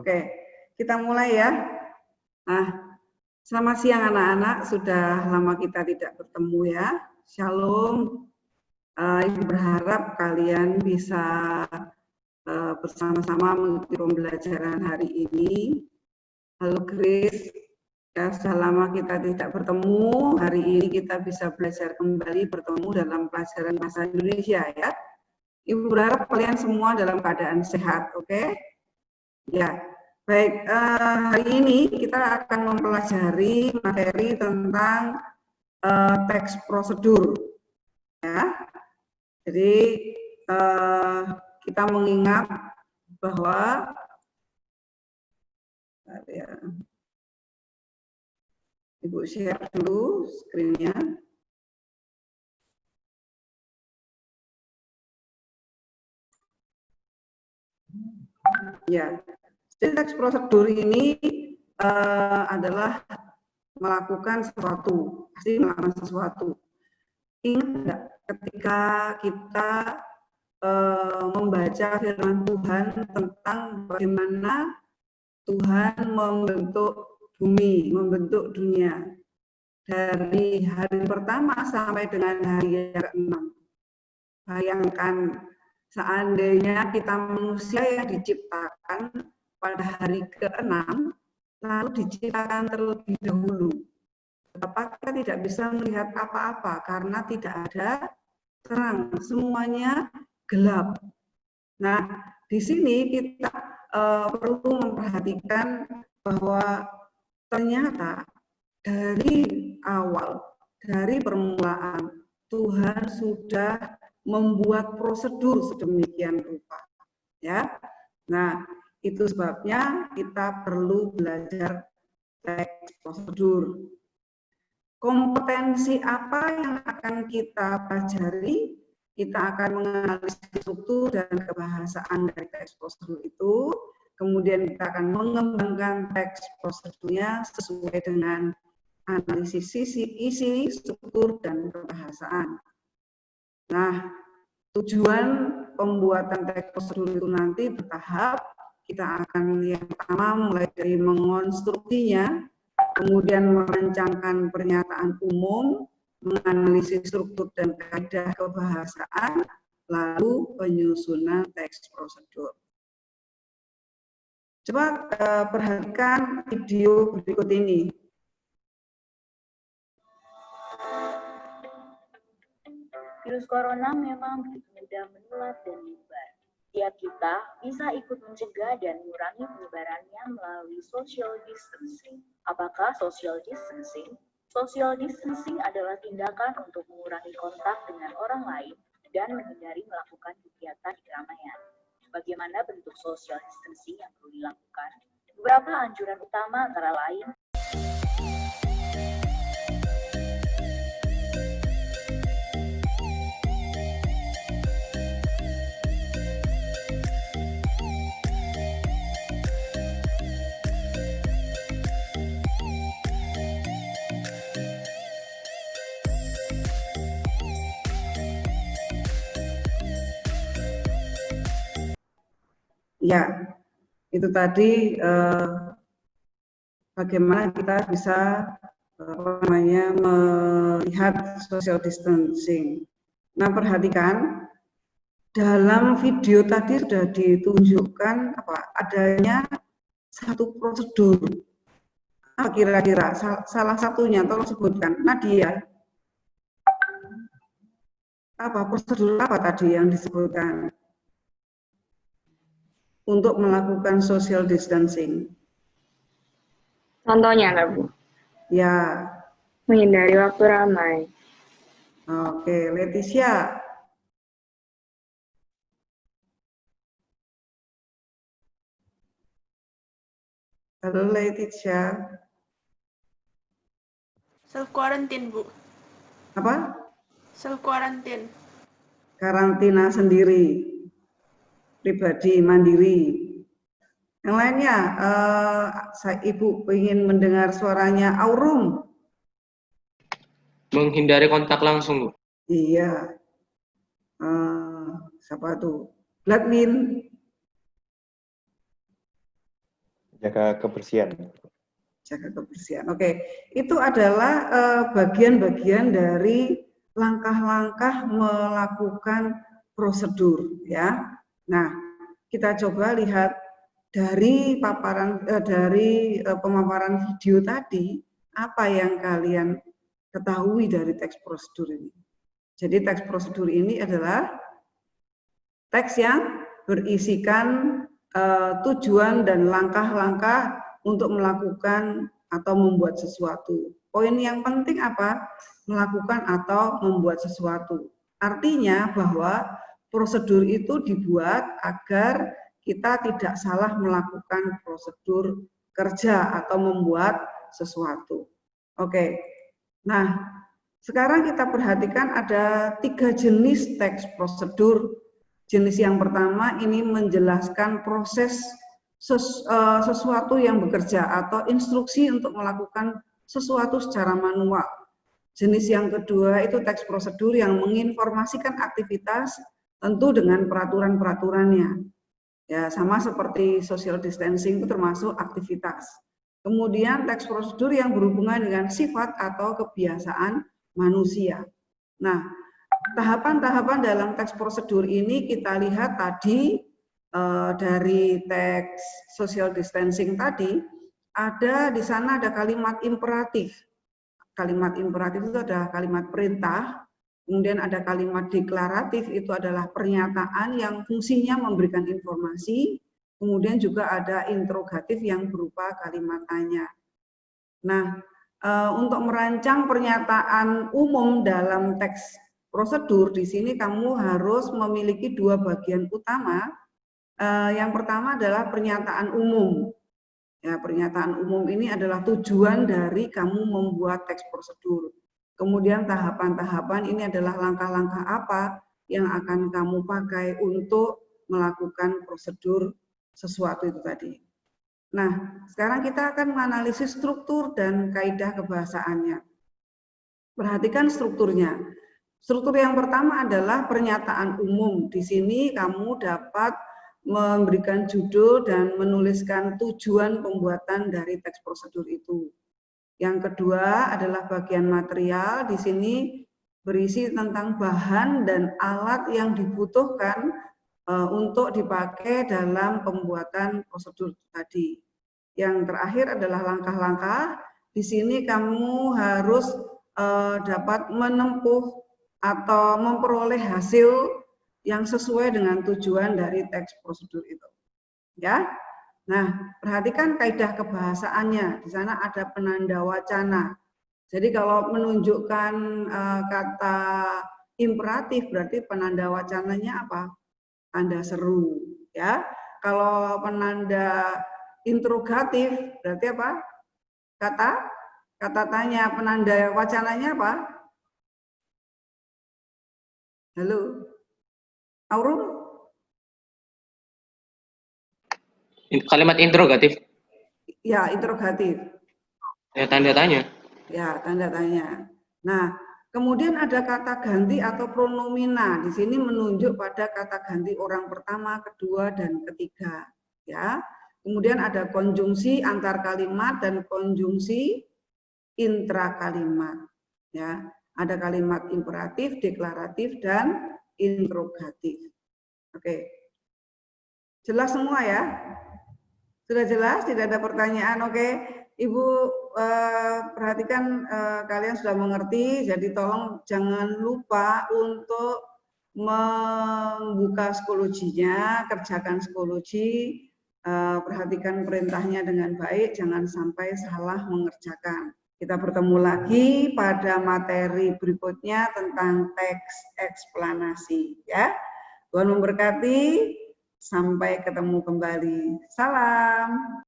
Oke, kita mulai ya. Nah, selamat siang anak-anak, sudah lama kita tidak bertemu ya. Shalom. Ibu berharap kalian bisa bersama-sama mengikuti pembelajaran hari ini. Halo Grace, ya, sudah lama kita tidak bertemu. Hari ini kita bisa belajar kembali bertemu dalam pelajaran bahasa Indonesia ya. Ibu berharap kalian semua dalam keadaan sehat, oke? Ya, baik. Hari ini kita akan mempelajari materi tentang teks prosedur. Ya, jadi kita mengingat bahwa ya, Ibu share dulu screen-nya. Ya, jadi teks prosedur ini adalah melakukan sesuatu, pasti melakukan sesuatu. Ingat nggak ketika kita membaca firman Tuhan tentang bagaimana Tuhan membentuk bumi, membentuk dunia dari hari pertama sampai dengan hari yang ke-6. Bayangkan seandainya kita manusia yang diciptakan pada hari ke-6 lalu diciptakan terlebih dahulu. Betapa kita tidak bisa melihat apa-apa karena tidak ada terang, semuanya gelap. Nah, di sini kita perlu memperhatikan bahwa ternyata dari awal, dari permulaan, Tuhan sudah membuat prosedur sedemikian rupa. Ya, nah itu sebabnya kita perlu belajar teks prosedur. Kompetensi apa yang akan kita pelajari? Kita akan menganalisis struktur dan kebahasaan dari teks prosedur itu. Kemudian kita akan mengembangkan teks prosedurnya sesuai dengan analisis isi, struktur, dan kebahasaan. Nah, tujuan pembuatan teks prosedur itu nanti bertahap. Kita akan yang pertama mulai dari mengonstruksinya, kemudian merancangkan pernyataan umum, menganalisis struktur dan kaidah kebahasaan, lalu penyusunan teks prosedur. Coba perhatikan video berikut ini. Virus corona memang begitu mudah menular dan menyebar. Setiap kita bisa ikut mencegah dan mengurangi penyebarannya melalui social distancing. Apakah social distancing? Social distancing adalah tindakan untuk mengurangi kontak dengan orang lain dan menghindari melakukan kegiatan di keramaian. Bagaimana bentuk social distancing yang perlu dilakukan? Beberapa anjuran utama antara lain Ya, itu tadi bagaimana kita bisa melihat social distancing. Nah, perhatikan dalam video tadi sudah ditunjukkan adanya satu prosedur. Kira-kira salah satunya tolong sebutkan, Nadia. Apa prosedur apa tadi yang disebutkan untuk melakukan social distancing? Contohnya nggak, Bu? Ya. Menghindari waktu ramai. Oke, Leticia. Halo Leticia. Self quarantine, Bu. Apa? Self quarantine. Karantina sendiri. Pribadi, mandiri. Yang lainnya, Ibu ingin mendengar suaranya Aurum. Menghindari kontak langsung, Bu. Iya. Siapa tuh? Gladwin. Jaga kebersihan. Jaga kebersihan. Oke, itu adalah bagian-bagian dari langkah-langkah melakukan prosedur, ya. Nah, kita coba lihat dari pemaparan video tadi, apa yang kalian ketahui dari teks prosedur ini. Jadi teks prosedur ini adalah teks yang berisikan tujuan dan langkah-langkah untuk melakukan atau membuat sesuatu. Poin yang penting apa? Melakukan atau membuat sesuatu. Artinya bahwa prosedur itu dibuat agar kita tidak salah melakukan prosedur kerja atau membuat sesuatu. Oke. Nah, sekarang kita perhatikan ada 3 jenis teks prosedur. Jenis yang pertama ini menjelaskan proses sesuatu yang bekerja atau instruksi untuk melakukan sesuatu secara manual. Jenis yang kedua itu teks prosedur yang menginformasikan aktivitas tentu dengan peraturan-peraturannya. Ya, sama seperti social distancing itu termasuk aktivitas. Kemudian teks prosedur yang berhubungan dengan sifat atau kebiasaan manusia. Nah, tahapan-tahapan dalam teks prosedur ini kita lihat tadi dari teks social distancing tadi, ada di sana ada kalimat imperatif. Kalimat imperatif itu adalah kalimat perintah, kemudian ada kalimat deklaratif, itu adalah pernyataan yang fungsinya memberikan informasi, kemudian juga ada interrogatif yang berupa kalimat tanya. Nah, untuk merancang pernyataan umum dalam teks prosedur, di sini kamu harus memiliki 2 bagian utama. Yang pertama adalah pernyataan umum. Ya, pernyataan umum ini adalah tujuan dari kamu membuat teks prosedur. Kemudian tahapan-tahapan ini adalah langkah-langkah apa yang akan kamu pakai untuk melakukan prosedur sesuatu itu tadi. Nah, sekarang kita akan menganalisis struktur dan kaidah kebahasaannya. Perhatikan strukturnya. Struktur yang pertama adalah pernyataan umum. Di sini kamu dapat memberikan judul dan menuliskan tujuan pembuatan dari teks prosedur itu. Yang kedua adalah bagian material. Di sini berisi tentang bahan dan alat yang dibutuhkan untuk dipakai dalam pembuatan prosedur tadi. Yang terakhir adalah langkah-langkah. Di sini kamu harus dapat menempuh atau memperoleh hasil yang sesuai dengan tujuan dari teks prosedur itu. Ya. Nah, perhatikan kaidah kebahasaannya. Di sana ada penanda wacana. Jadi kalau menunjukkan kata imperatif berarti penanda wacananya apa? Tanda seru, ya. Kalau penanda interrogatif berarti apa? Kata tanya. Penanda wacananya apa? Halo. Aurum? Kalimat interrogatif. Ya, interrogatif. Ya, tanda tanya. Ya, tanda tanya. Nah, kemudian ada kata ganti atau pronomina. Di sini menunjuk pada kata ganti orang pertama, kedua, dan ketiga. Ya. Kemudian ada konjungsi antar kalimat dan konjungsi intra kalimat. Ya. Ada kalimat imperatif, deklaratif, dan interrogatif. Oke. Jelas semua ya? Sudah jelas? Tidak ada pertanyaan? Oke. Ibu perhatikan kalian sudah mengerti, jadi tolong jangan lupa untuk membuka psikologinya, kerjakan psikologi, perhatikan perintahnya dengan baik, jangan sampai salah mengerjakan. Kita bertemu lagi pada materi berikutnya tentang teks eksplanasi. Ya, Tuhan memberkati. Sampai ketemu kembali. Salam.